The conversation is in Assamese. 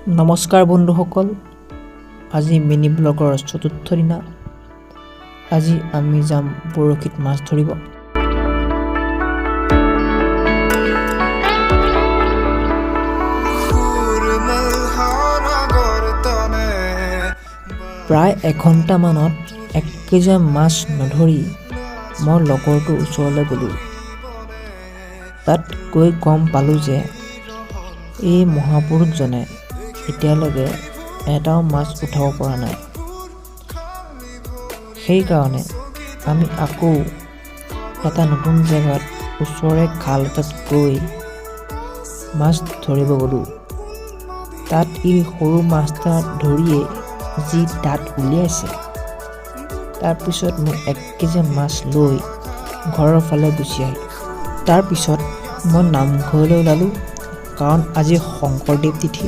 নমস্কাৰ বন্ধুসকল, আজি মিনি ব্লগৰ চতুৰ্থ দিনা। আজি আমি যাম বৰশীত মাছ ধৰিব। প্ৰায় এঘণ্টামানত 1 কেজি মাছ নধৰি মই লগৰটোৰ ওচৰলৈ গ'লোঁ। তাত গৈ গম পালোঁ যে এই মহাপুৰুষজনে এতিয়ালৈকে এটাও মাছ উঠাব পৰা নাই। সেইকাৰণে আমি আকৌ এটা নতুন জেগাত ওচৰৰে খাল এটাত গৈ মাছ ধৰিব গ'লোঁ। তাত ই সৰু মাছ এটা ধৰিয়ে যি দাঁত উলিয়াইছে, তাৰপিছত মই 1 কেজি মাছ লৈ ঘৰৰ ফালে গুচি আহিলোঁ। তাৰপিছত মই নামঘৰলৈ ওলালোঁ, কাৰণ আজি শংকৰদেৱ তিথি।